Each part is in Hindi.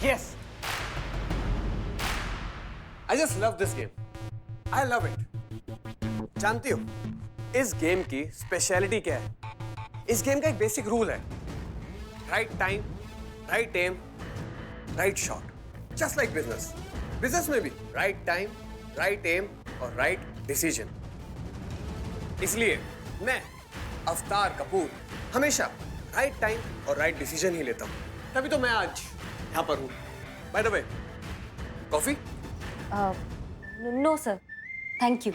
Yes. I just love this game. I love it. जानती हो इस गेम की स्पेशलिटी क्या है? इस गेम का एक बेसिक रूल है, right time, right aim, right shot. Just like business, business में भी राइट टाइम, राइट एम और राइट डिसीजन। इसलिए मैं अवतार कपूर हमेशा राइट टाइम और राइट डिसीजन ही लेता हूं। तभी तो मैं आज यहां पर हूं। By the way, coffee? No sir, thank you.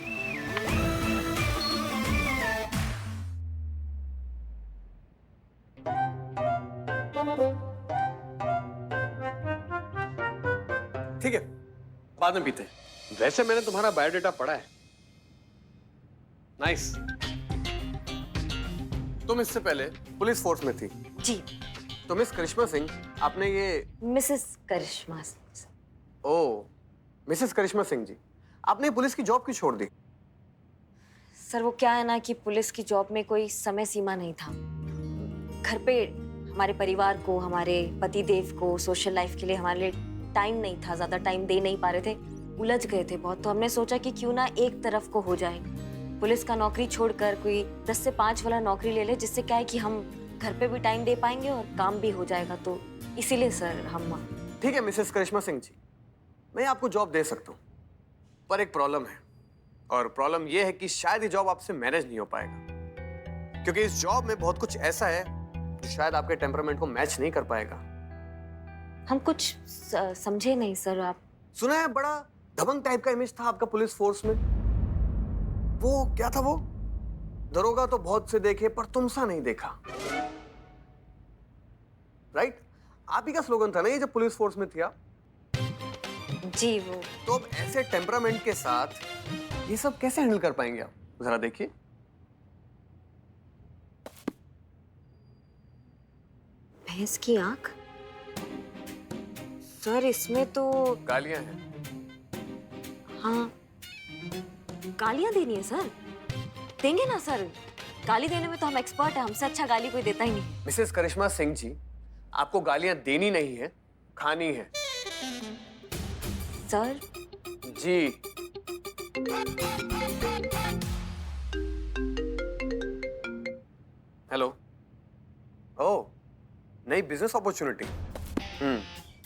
ठीक है, बाद में पीते हैं। वैसे मैंने तुम्हारा बायोडेटा पढ़ा है। नाइस। तुम इससे पहले पुलिस फोर्स में थी। जी। तो मिस करिश्मा सिंह, आपने ये मिसेस करिश्मा सिंह। ओ, मिसेस करिश्मा सिंह जी, आपने पुलिस की जॉब क्यों छोड़ दी? सर वो क्या है ना कि पुलिस की जॉब में कोई समय सीमा नहीं था। घर पे हमारे परिवार को, हमारे पति देव को, सोशल लाइफ के लिए हमारे लिए टाइम नहीं था, ज्यादा टाइम दे नहीं पा रहे थे, उलझ गए थे बहुत। तो हमने सोचा कि क्यों ना एक तरफ को हो जाए, पुलिस का नौकरी छोड़कर कोई 10 से 5 वाला नौकरी ले ले, जिससे क्या है कि हम घर पे भी टाइम दे पाएंगे और काम भी हो जाएगा। तो इसीलिए सर हम। ठीक है मिसेस करिश्मा सिंह जी, मैं आपको जॉब दे सकता हूँ, पर एक प्रॉब्लम है। और प्रॉब्लम यह है कि शायद ये जॉब आपसे मैनेज नहीं हो पाएगा, क्योंकि इस जॉब में बहुत कुछ ऐसा है जो शायद आपके टेम्परामेंट को मैच नहीं कर पाएगा। हम कुछ समझे नहीं सर। आप सुना है बड़ा दबंग टाइप का इमेज था आपका पुलिस फोर्स में। वो क्या था वो? दरोगा तो बहुत से देखे पर तुम सा नहीं देखा। राइट? आप ही का स्लोगन था ना ये जब पुलिस फोर्स में थी आप? जी। वो तो अब ऐसे टेम्परामेंट के साथ ये सब कैसे हैंडल कर पाएंगे आप? जरा देखिए। भैंस की आंख? सर इसमें तो गालियां हैं। हाँ, गालियां देनी है सर? देंगे ना सर, गाली देने में तो हम एक्सपर्ट हैं, हमसे अच्छा गाली कोई देता ही नहीं। मिसेस करिश्मा सिंह जी, आपको गालियां देनी नहीं है, खानी है। सर जी। हेलो। ओह, नई बिजनेस अपॉर्चुनिटी।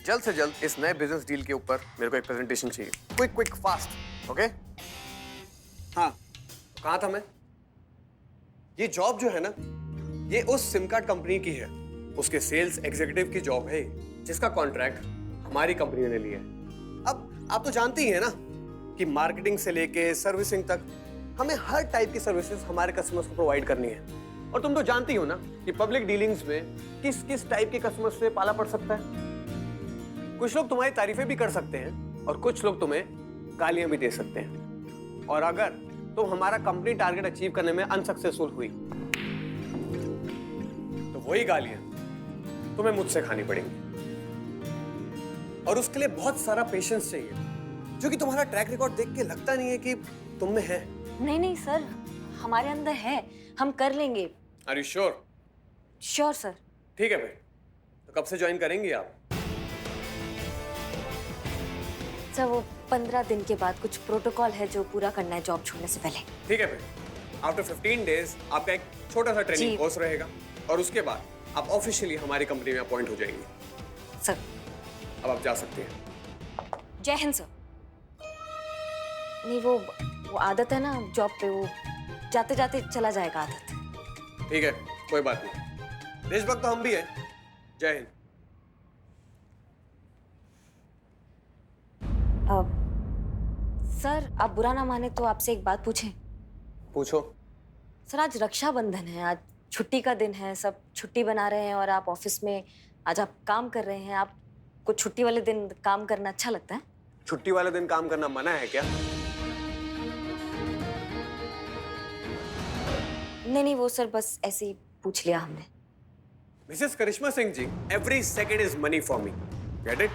जल्द से जल्द इस नए बिजनेस डील के ऊपर मेरे को एक प्रेजेंटेशन चाहिए। Quick quick fast. ओके? हाँ, कहाँ था मैं? ये जॉब जो है ना, ये उस सिम कार्ड कंपनी की है, उसके सेल्स एग्जीक्यूटिव की जॉब है, जिसका कॉन्ट्रैक्ट हमारी कंपनी ने लिया है। अब आप तो जानते ही हैं ना कि मार्केटिंग से लेके सर्विसिंग तक हमें हर टाइप की सर्विसेज हमारे कस्टमर्स को प्रोवाइड करनी है। और तुम तो जानती हो ना कि पब्लिक डीलिंग्स में किस किस टाइप के कस्टमर्स से पाला पड़ सकता है। कुछ लोग तुम्हारी तारीफें भी कर सकते हैं और कुछ लोग तुम्हें गालियां भी दे सकते हैं। और अगर तुम हमारा कंपनी टारगेट अचीव करने में अनसक्सेसफुल हुई तो वही गालियां तुम्हें मुझसे खानी पड़ेंगी। और उसके लिए बहुत सारा पेशेंस चाहिए, जो कि तुम्हारा ट्रैक रिकॉर्ड देख के लगता नहीं है कि तुम में है। नहीं नहीं सर, हमारे अंदर है, हम कर लेंगे। Are you sure? Sure sir. ठीक है भाई, तो कब से ज्वाइन करेंगे आप? सर वो 15 दिन के बाद कुछ प्रोटोकॉल है जो पूरा करना है जॉब छोड़ने से पहले। ठीक है भाई, आफ्टर 15 डेज आपका एक छोटा सा ट्रेनिंग कोर्स रहेगा और उसके बाद आप ऑफिशियली हमारी कंपनी में अपॉइंट हो जाएंगे। सर अब आप जा सकते हैं। जय हिंद सर। नहीं वो आदत है ना जॉब पे, वो जाते जाते चला जाएगा आदत। ठीक है, कोई बात नहीं, देशभक्त तो हम भी हैं। जय हिंद। सर आप बुरा ना माने तो आपसे एक बात पूछें? पूछो। सर आज रक्षाबंधन है, आज छुट्टी का दिन है, सब छुट्टी बना रहे हैं और आप ऑफिस में आज आप काम कर रहे हैं। आपको छुट्टी वाले दिन काम करना अच्छा लगता है? छुट्टी वाले दिन काम करना मना है क्या? नहीं वो सर बस ऐसे ही पूछ लिया हमने। Mrs Karishma Singh ji, every second is money for me, get it?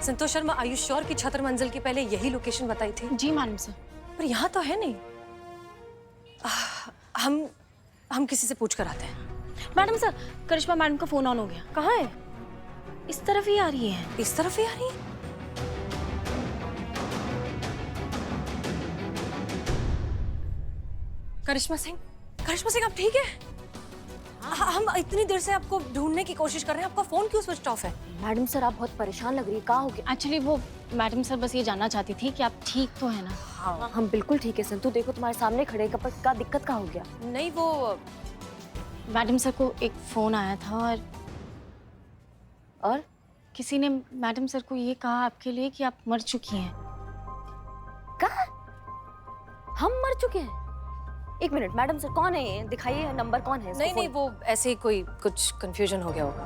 Santosh Sharma, Ayush श्योर की छतर मंजिल के पहले यही लोकेशन बताई थी? जी मैडम सर। पर यहाँ तो है नहीं। हम किसी से पूछ कर आते हैं। मैडम सर, करिश्मा मैडम का फोन ऑन हो गया। कहाँ है? इस तरफ ही आ रही है। इस तरफ ही आ रही है। करिश्मा सिंह, आप ठीक है? हम इतनी देर से आपको ढूंढने की कोशिश कर रहे हैं, आपका फोन क्यों स्विच ऑफ है? मैडम सर, आप बहुत परेशान लग रही है, क्या हो गया? एक्चुअली वो मैडम सर बस ये जानना चाहती थी कि आप ठीक तो है ना। हाँ, हम बिल्कुल ठीक है सर। तू देखो, तुम्हारे सामने खड़े हैं, पर क्या दिक्कत का हो गया? नहीं, वो मैडम सर को एक फोन आया था और किसी ने मैडम सर को ये कहा आपके लिए कि आप मर चुकी हैं। क्या? हम मर चुके हैं? एक मिनट, मैडम सर कौन है ये? दिखाइए नंबर, कौन है इसका नहीं, फोन? वो ऐसे ही कोई कुछ कंफ्यूजन हो गया होगा।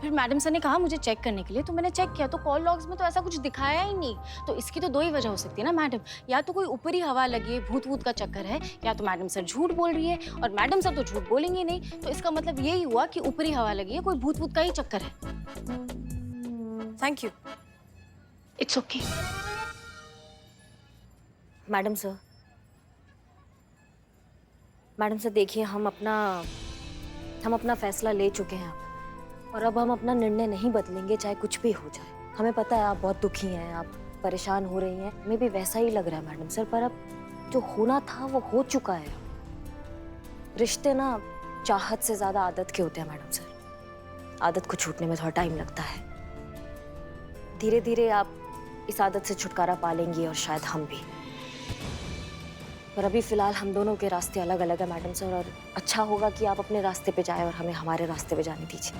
फिर मैडम सर ने कहा मुझे चेक करने के लिए, तो मैंने चेक किया तो कॉल लॉग्स में तो ऐसा कुछ दिखाया ही नहीं। तो इसकी तो दो ही वजह हो सकती है ना मैडम, या तो कोई ऊपरी हवा लगी है, भूत वूत का चक्कर है, या तो मैडम सर झूठ बोल रही है, और मैडम सर तो झूठ बोलेंगे नहीं। तो इसका मतलब यही हुआ कि ऊपरी हवा लगी है, कोई भूत वूत का ही चक्कर है। Thank you. It's okay. Madam sir, देखिए, हम अपना फैसला ले चुके हैं अब, और अब हम अपना निर्णय नहीं बदलेंगे, चाहे कुछ भी हो जाए। हमें पता है आप बहुत दुखी हैं, आप परेशान हो रही हैं, हमें भी वैसा ही लग रहा है मैडम सर, पर अब जो होना था वो हो चुका है। रिश्ते ना चाहत से ज्यादा आदत के होते हैं मैडम सर। आदत को छूटने में थोड़ा टाइम लगता है। धीरे धीरे आप इस आदत से छुटकारा पा लेंगी, और शायद हम भी। पर अभी फिलहाल हम दोनों के रास्ते अलग अलग है मैडम सर, और अच्छा होगा कि आप अपने रास्ते पे जाएं और हमें हमारे रास्ते पे जाने दीजिए।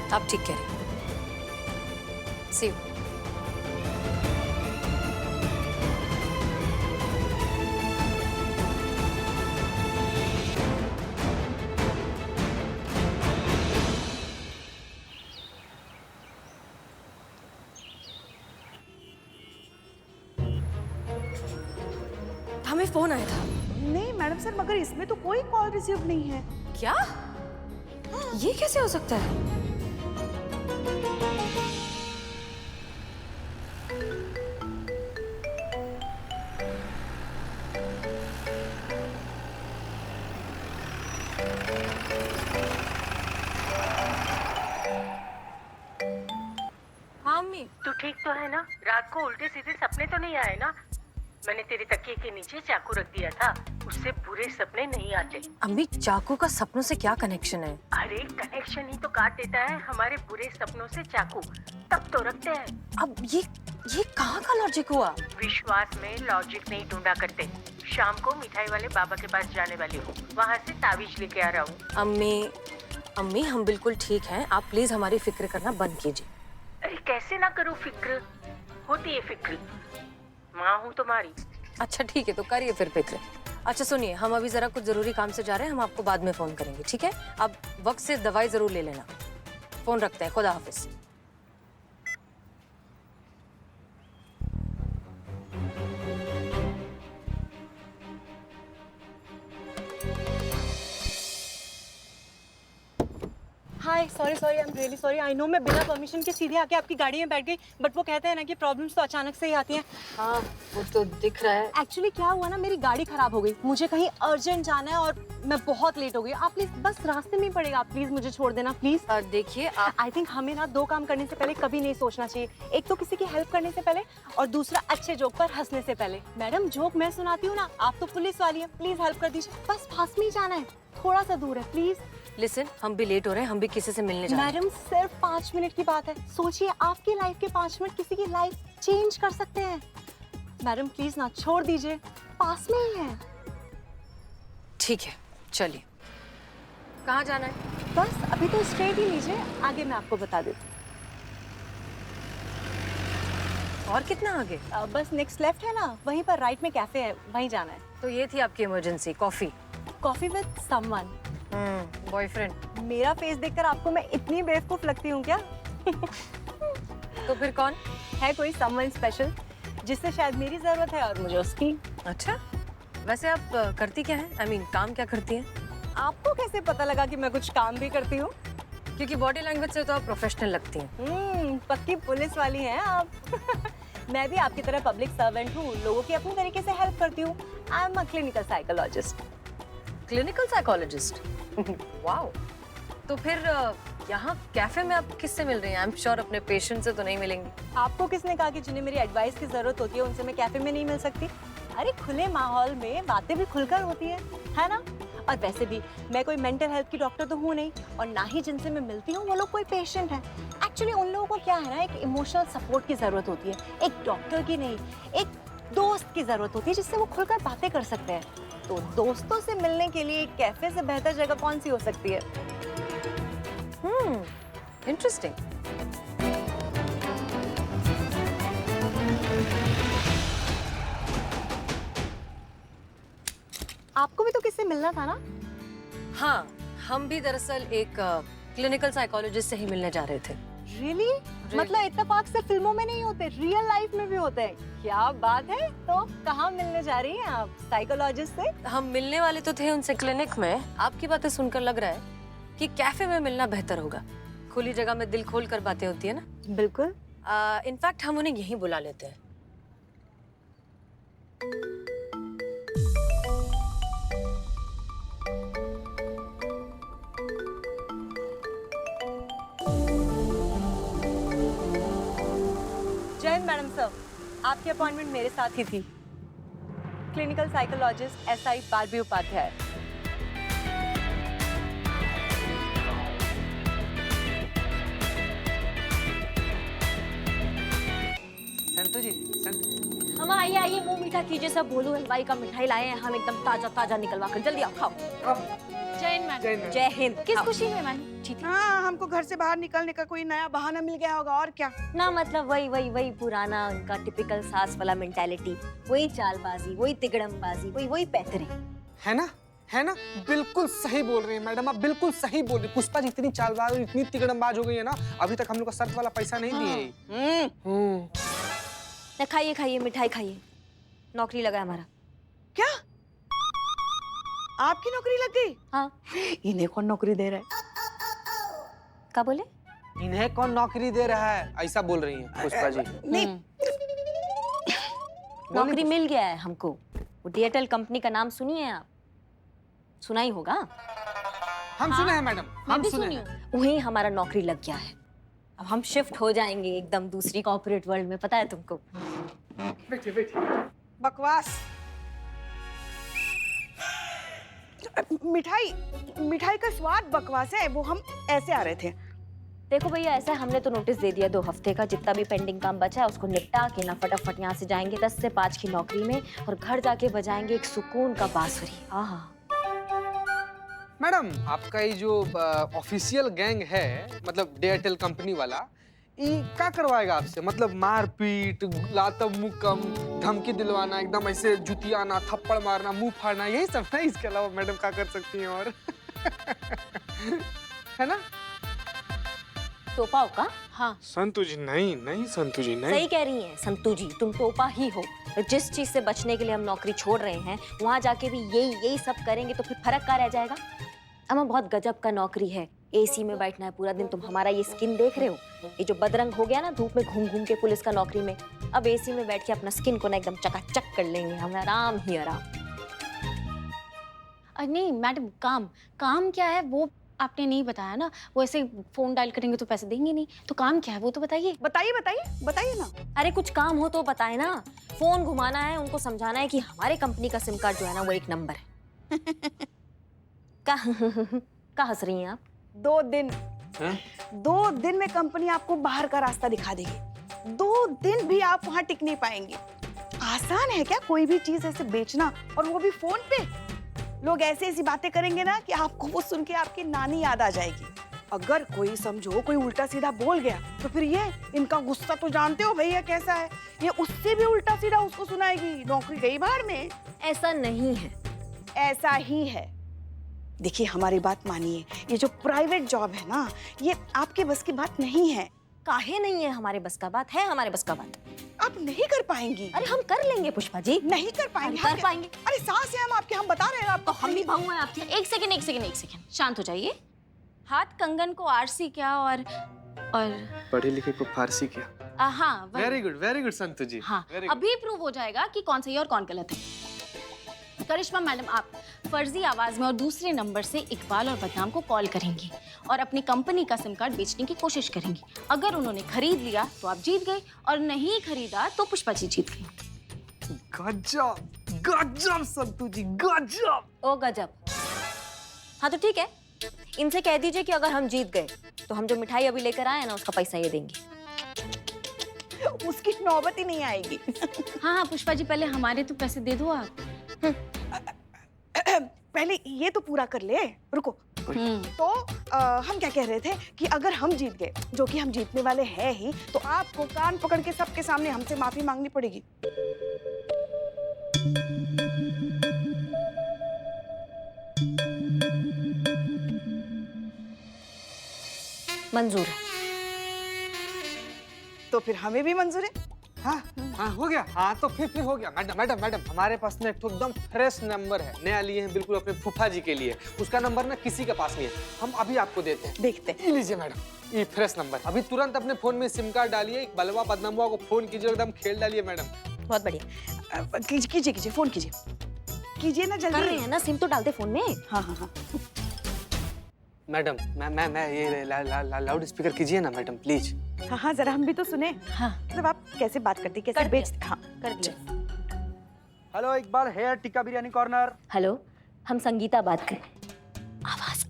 आप ठीक कह रहे हैं। सी यू। हमें फोन आया था। नहीं मैडम सर, मगर इसमें तो कोई कॉल रिसीव नहीं है। क्या? ये कैसे हो सकता है? हाँ अम्मी। तू ठीक तो है ना? रात को उल्टे सीधे सपने तो नहीं आए ना? मैंने तेरे तकिए के नीचे चाकू रख दिया था, उससे बुरे सपने नहीं आते। अम्मी, चाकू का सपनों से क्या कनेक्शन है? अरे कनेक्शन ही तो काट देता है हमारे बुरे सपनों से चाकू, तब तो रखते हैं। अब ये कहाँ का लॉजिक हुआ? विश्वास में लॉजिक नहीं ढूंढा करते। शाम को मिठाई वाले बाबा के पास जाने वाली हूँ, वहाँ से ताबीज लेके आ रहा हूँ। अम्मी हम बिल्कुल ठीक हैं, आप प्लीज हमारी फिक्र करना बंद कीजिए। अरे कैसे ना करूँ फिक्र, होती है फिक्र, माँ हूँ तुम्हारी। अच्छा ठीक है, तो करिए फिर फिक्र। अच्छा सुनिए, हम अभी जरा कुछ जरूरी काम से जा रहे हैं, हम आपको बाद में फोन करेंगे, ठीक है? आप वक्त से दवाई जरूर ले लेना। फोन रखते हैं, खुदा हाफिज। Hi, sorry, I am really sorry. I know मैं बिना परमिशन के सीधे आके आपकी गाड़ी में बैठ गई, बट वो कहते हैं ना कि प्रॉब्लम्स तो अचानक से ही आती हैं। हाँ, वो तो दिख रहा है। एक्चुअली क्या हुआ ना, मेरी गाड़ी खराब हो गई, मुझे कहीं अर्जेंट जाना है और मैं बहुत लेट हो गई। आप प्लीज, बस रास्ते में ही पड़ेगा, आप प्लीज मुझे छोड़ देना प्लीज। देखिए आई थिंक हमें ना दो काम करने से पहले कभी नहीं सोचना चाहिए। एक तो किसी की हेल्प करने से पहले, और दूसरा अच्छे जोक पर हंसने से पहले। मैडम, जोक मैं सुनाती हूँ ना, आप तो पुलिस वाली है, प्लीज हेल्प कर दीजिए। बस पास में ही जाना है, थोड़ा सा दूर है, प्लीज। लिसन, हम भी लेट हो रहे हैं, हम भी किसी से मिलने जा रहे हैं। मैडम, सिर्फ 5 मिनट की बात है, सोचिए आपकी लाइफ के 5 मिनट किसी की लाइफ चेंज कर सकते हैं। मैडम प्लीज ना, छोड़ दीजिए, पास में ही है। ठीक है, चलिए। कहाँ जाना है? बस अभी तो स्ट्रेट ही लीजिए, आगे मैं आपको बता देती और कितना आगे? हूँ। बस नेक्स्ट लेफ्ट है ना, वहीं पर राइट में कैफे है, वहीं जाना है। तो ये थी आपकी emergency, coffee? Coffee with someone. Boyfriend? मेरा फेस देखकर आपको मैं इतनी बेवकूफ लगती हूँ क्या? तो फिर कौन है? कोई समवन स्पेशल जिससे शायद मेरी जरूरत है और मुझे उसकी। अच्छा, वैसे आप करती क्या है? I mean, काम क्या करती हैं? आपको कैसे पता लगा कि मैं कुछ काम भी करती हूँ? क्योंकि बॉडी लैंग्वेज से तो आप प्रोफेशनल लगती हैं। पक्की पुलिस वाली हैं आप। मैं भी आपकी तरह पब्लिक सर्वेंट हूँ, लोगों की अपनी तरीके से हेल्प करती हूँ। I am a clinical psychologist. Clinical psychologist? Wow. तो फिर यहाँ कैफे में आप किससे मिल रही हैं? आई एम श्योर अपने पेशेंट से तो नहीं मिलेंगी। आपको किसने कहा कि जिन्हें मेरी एडवाइस की जरूरत होती है उनसे मैं कैफे में नहीं मिल सकती? अरे खुले माहौल में बातें भी खुलकर होती है ना? और वैसे भी मैं कोई मेंटल हेल्थ की डॉक्टर तो हूँ नहीं, और ना ही जिनसे मैं मिलती हूँ वो लोग कोई पेशेंट हैं। एक्चुअली उन लोगों को क्या है ना, एक इमोशनल सपोर्ट की जरूरत होती है, एक डॉक्टर की नहीं, एक दोस्त की जरूरत होती है जिससे वो खुलकर बातें कर सकते हैं। तो दोस्तों से मिलने के लिए कैफे से बेहतर जगह कौन सी हो सकती है? इंटरेस्टिंग। आपको भी तो किससे मिलना था ना? हाँ, हम भी दरअसल एक क्लिनिकल साइकोलॉजिस्ट से ही मिलने जा रहे थे। रियली? मतलब इत्तेफाक से फिल्मों में नहीं होते, रियल लाइफ में भी होते हैं। क्या बात है। तो कहाँ मिलने जा रही हैं आप साइकोलॉजिस्ट से? हम मिलने वाले तो थे उनसे क्लिनिक में। आपकी बातें सुनकर लग रहा है कि कैफे में मिलना बेहतर होगा। खुली जगह में दिल खोल कर बातें होती है ना। बिल्कुल। इनफैक्ट हम उन्हें यहीं बुला लेते हैं। जय हिंद मैडम सर, आपकी अपॉइंटमेंट मेरे साथ ही थी। क्लिनिकल साइकोलॉजिस्ट SI बारबी उपाध्याय। संतु जी, संतु। हम आइए आइए, मुंह मीठा कीजिए, सब भोलू हलवाई का मिठाई लाए हैं हम, एकदम ताजा ताजा निकलवा कर। जल्दी आओ, खाओ। जय हिंद मैडम। जय हिंद। किस खुशी में मैडम? ठीक है। हाँ, हमको घर से बाहर निकलने का कोई नया बहाना मिल गया होगा, और क्या। ना मतलब वही पुराना उनका टिपिकल सास वाला मेंटालिटी, वही चालबाजी, वही तिगड़मबाजी, वही पैतरे। है ना, है ना, बिल्कुल सही बोल रही हैं मैडम, आप बिल्कुल सही बोल रही हैं। पुष्पा जी इतनी चालबाज और इतनी तिकड़मबाज हो गई है ना, अभी तक हम लोग का शर्त वाला पैसा नहीं दिए। खाइए खाइए, मिठाई खाइए। नौकरी लगा है हमारा। क्या आपकी नौकरी लग गई? हाँ। इन्हें कौन नौकरी दे रहा है? क्या बोले? इन्हें कौन नौकरी दे रहा है, ऐसा बोल रही हैं पुष्पा जी। नहीं, नौकरी मिल गया है हमको। वो DHL कंपनी का नाम सुनिए आप? सुना ही होगा। हम सुने हैं मैडम, हम भी सुने सुनी हैं। वहीं हमारा नौकरी लग गया है। अब हम शिफ्ट हो जाएंगे एकदम दूसरी कॉर्पोरेट वर्ल्ड में, पता है तुमको? बैठिए बैठिए। बकवास। मिठाई का स्वाद बकवास है, वो हम ऐसे आ रहे थे। देखो भैया, ऐसा है, हमने तो नोटिस दे दिया 2 हफ्ते का। जितना भी पेंडिंग काम बचा है उसको निपटा के ना फटाफट यहाँ से जाएंगे 10 से 5 की नौकरी में, और घर जाके बजाएंगे एक सुकून का बांसुरी। आहा। मैडम, आपका ये जो ऑफिशियल गैंग है, मतलब DHL कंपनी वाला, ये क्या करवाएगा आपसे? मतलब मारपीट, लातम मुक्कम, धमकी दिलवाना, एकदम ऐसे जुतियाना, थप्पड़ मारना, मुंह फाड़ना, यही सब ना? इसके अलावा मैडम क्या कर सकती हैं और? है ना? टोपा हो का? हाँ। संतु जी नहीं, नहीं संतु जी नहीं। सही कह रही हैं संतु जी, तुम टोपा ही हो। जिस चीज से बचने के लिए हम नौकरी छोड़ रहे हैं, वहां जाके भी यही सब करेंगे तो फिर फर्क क्या रह जाएगा? अम्मा, बहुत गजब का नौकरी है। AC में बैठना है पूरा दिन। तुम हमारा ये स्किन देख रहे हो? ये जो बदरंग हो गया ना धूप में घूम घूम के पुलिस का नौकरी में, अब AC में बैठ के अपना स्किन को ना एकदम चकाचक कर लेंगे हम, आराम ही आराम। नहीं मैडम, काम क्या है वो आपने नहीं बताया ना। वो ऐसे फोन डायल करेंगे तो पैसे देंगे नहीं, तो काम क्या है वो तो बताइए। बताइए ना। अरे कुछ काम हो तो बताए ना। फोन घुमाना है, उनको समझाना है कि हमारे कंपनी का सिम कार्ड जो है ना वो 1 नंबर है। क्या हंस रही हैं आप? 2 दिन में कंपनी आपको बाहर का रास्ता दिखा देगी। 2 दिन भी आप वहाँ टिक नहीं पाएंगे। आसान है क्या कोई भी चीज ऐसे बेचना, और वो भी फोन पे? लोग ऐसी बातें करेंगे ना कि आपको वो सुन के आपकी नानी याद आ जाएगी। अगर कोई समझो कोई उल्टा सीधा बोल गया तो फिर ये इनका गुस्सा तो जानते हो भैया कैसा है, ये उससे भी उल्टा सीधा उसको सुनाएगी। नौकरी गई बाहर में। ऐसा नहीं है। ऐसा ही है। देखिए हमारी बात मानिए, ये जो प्राइवेट जॉब है ना, ये आपके बस की बात नहीं है। काहे नहीं है हमारे बस का बात? है हमारे बस का बात। आप नहीं कर पाएंगी। अरे हम कर लेंगे पुष्पा जी। नहीं कर पाएंगे। कर पाएंगे। अरे सास है हम आपके, हम बता रहे हैं आपको। हम भी बहू हैं आपकी। एक सेकंड, शांत हो जाइए। हाथ कंगन को आरसी क्या और पढ़े लिखे को फारसी क्या? हाँ वही। वेरी गुड संतु जी। हाँ Very good. अभी प्रूव हो जाएगा कि कौन सही और कौन गलत है। करिश्मा मैडम, आप फर्जी आवाज में और दूसरे नंबर से इकबाल और बदनाम को कॉल करेंगी और अपनी कंपनी का सिम कार्ड बेचने की कोशिश करेंगी। अगर उन्होंने खरीद लिया तो आप जीत गए और नहीं खरीदा तो पुष्पा जी जीत गई। गजब गजब संतु जी, गजब। ओ गजब। हाँ तो ठीक है, इनसे कह दीजिए कि अगर हम जीत गए तो हम जो मिठाई अभी लेकर आए हैं ना उसका पैसा ये देंगे। उसकी नौबत ही नहीं आएगी। हाँ हाँ पुष्पा जी, पहले हमारे तो पैसे दे दो आप। पहले ये तो पूरा कर ले, रुको। तो हम क्या कह रहे थे कि अगर हम जीत गए, जो कि हम जीतने वाले हैं ही, तो आपको कान पकड़ के सबके सामने हमसे माफी मांगनी पड़ेगी। मंजूर है। तो फिर हमें भी मंजूर है। हाँ हाँ हो गया। हाँ तो फिर हो गया। मैडम हमारे पास ना एक तो एकदम फ्रेश नंबर है, नया लिए हैं बिल्कुल अपने फूफा जी के लिए। उसका नंबर ना किसी के पास नहीं है, हम अभी आपको देते हैं। देखते हैं। ये लीजिए मैडम, ये फ्रेश नंबर। अभी तुरंत अपने फोन में सिम कार्ड डालिए, बलवा बदनामुआ को फोन कीजिए, एकदम खेल डालिए मैडम। बहुत बढ़िया। कीजिए फोन कीजिए ना जल्दी। कर रहे हैं ना, सिम तो डालते फोन में। हाँ। मैडम मैं ये लाउड स्पीकर कीजिए ना मैडम प्लीज। हाँ जरा हम भी तो सुने। हाँ मतलब आप कैसे बात करती, कैसे कर दिया। बेचती। हाँ कर दिया। Hello Iqbal, here tikka biryani corner. Hello, हम संगीता बात कर। आवाज।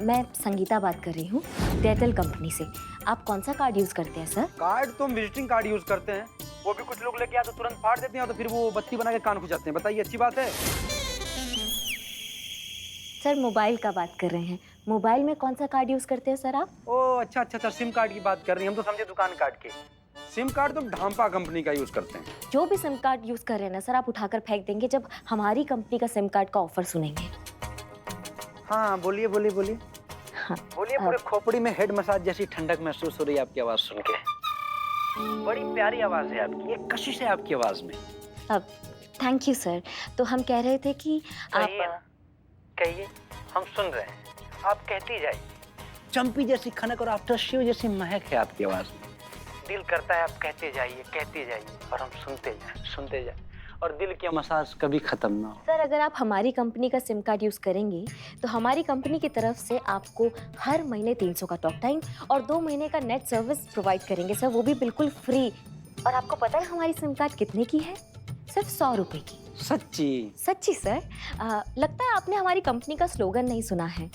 मैं संगीता बात कर रही हूँ एयरटेल कंपनी से। आप कौन सा कार्ड यूज करते हैं सर? कार्ड तो हम विजिटिंग कार्ड यूज करते हैं, वो भी कुछ लोग लेके आते तुरंत फाड़ देते हैं, तो फिर वो बत्ती बना के कान खुजाते हैं। बताइए, अच्छी बात है? सर मोबाइल का बात कर रहे हैं। मोबाइल में कौन सा कार्ड यूज करते हैं सर आप? ओ अच्छा, सिम कार्ड की बात कर रही हैं। हम तो समझे दुकान कार्ड के। सिम कार्ड तो ढांपा कंपनी का यूज करते हैं। जो भी सिम कार्ड यूज कर रहे हैं ना सर, आप उठाकर फेंक देंगे जब हमारी कंपनी का सिम कार्ड का ऑफर सुनेंगे। हाँ बोलिए। हाँ, बोलिए। पूरे खोपड़ी में हेड मसाज जैसी ठंडक महसूस हो रही है आपकी आवाज सुन के। बड़ी प्यारी आवाज है आपकी, एक कशिश है आपकी आवाज में। अब थैंक यू सर। तो हम कह रहे थे कि आप कहिए, हम सुन रहे हैं, आप कहती जाइए। चंपी जैसी खनक और आफ्टर शेव जैसी महक है आपकी आवाज में। दिल करता है आप कहते जाइए और हम सुनते जाए और दिल की मसाज कभी खत्म ना हो। सर अगर आप हमारी कंपनी का सिम कार्ड यूज करेंगे तो हमारी कंपनी की तरफ से आपको हर महीने 300 का टॉक टाइम और 2 महीने का नेट सर्विस प्रोवाइड करेंगे सर, वो भी बिल्कुल फ्री। और आपको पता है हमारी सिम कार्ड कितने की है? सिर्फ 100 रुपए की। सच्ची सर। लगता है आपने हमारी कंपनी का स्लोगन नहीं सुना है,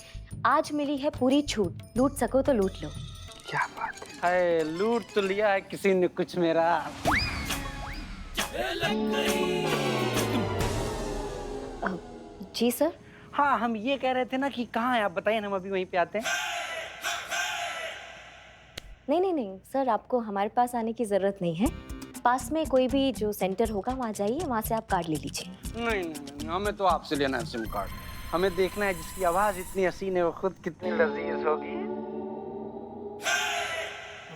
आज मिली है पूरी छूट, लूट सको तो लूट लो। क्या बात है, लूट तो लिया है किसी ने कुछ मेरा। जी सर। हाँ हम ये कह रहे थे ना कि कहाँ है आप, बताइए ना, हम अभी वहीं पे आते हैं। नहीं सर, आपको हमारे पास आने की जरूरत नहीं है। पास में कोई भी जो सेंटर होगा वहाँ जाइए, वहाँ से आप कार्ड ले लीजिए। नहीं, हमें तो आपसे लेना है सिम कार्ड। हमें देखना है जिसकी आवाज इतनी हसीन है वो खुद कितनी लजीज होगी।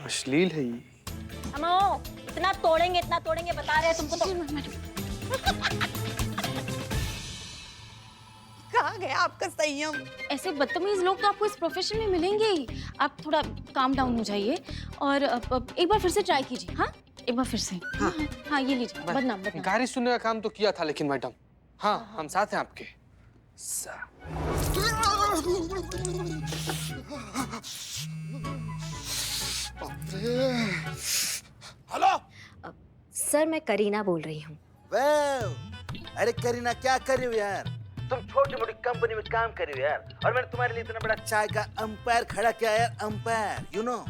अश्लील है ये। अमो, इतना तोड़ेंगे बता रहे हैं तुमको तो। कहाँ गया आपका संयम? ऐसे बदतमीज लोग तो आपको इस प्रोफेशन में मिलेंगे ही। आप थोड़ा काम डाउन हो जाइए और एक बार फिर से ट्राई कीजिए। हाँ एक बार फिर से। हाँ ये लीजिए, बदनाम। गाड़ी सुनने का काम तो किया था लेकिन मैडम, हाँ हम साथ हैं आपके। हेलो सर मैं करीना बोल रही हूँ। अरे करीना, क्या कर रही हो यार? तुम छोटी मोटी कंपनी में काम कर रही हो यार, और मैंने तुम्हारे लिए इतना बड़ा चाय का अंपायर खड़ा किया यार, अंपायर, यू नो।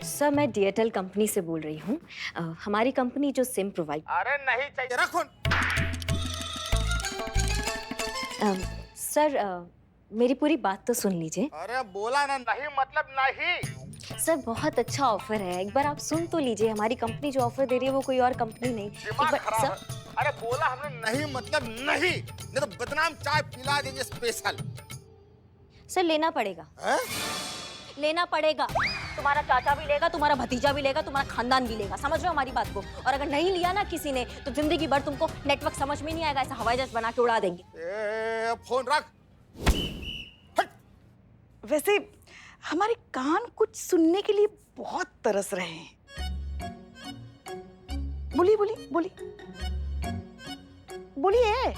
सर मैं एयरटेल कंपनी से बोल रही हूँ। हमारी कंपनी जो सिम प्रोवाइड। अरे नहीं चाहिए, रखो। सर मेरी पूरी बात तो सुन लीजिए। अरे बोला ना, नहीं मतलब नहीं। सर बहुत अच्छा ऑफर है, एक बार आप सुन तो लीजिए। हमारी कंपनी जो ऑफर दे रही है वो कोई और कंपनी नहीं। दिमाग खराब है। अरे बोला हमने नहीं मतलब नहीं तो बदनाम चाय पिला देंगे स्पेशल। सर लेना पड़ेगा। लेना पड़ेगा। तुम्हारा चाचा भी लेगा, तुम्हारा भतीजा भी लेगा, तुम्हारा खानदान भी लेगा। समझ रहे हो हमारी बात को? और अगर नहीं लिया ना किसी ने तो जिंदगी भर तुमको नेटवर्क समझ में नहीं आएगा, ऐसा हवाई जहाज बना के उड़ा देंगे। फोन रख। वैसे हमारे कान कुछ सुनने के लिए बहुत तरस रहे हैं। बोलिए बोलिए बोलिए बोलिए।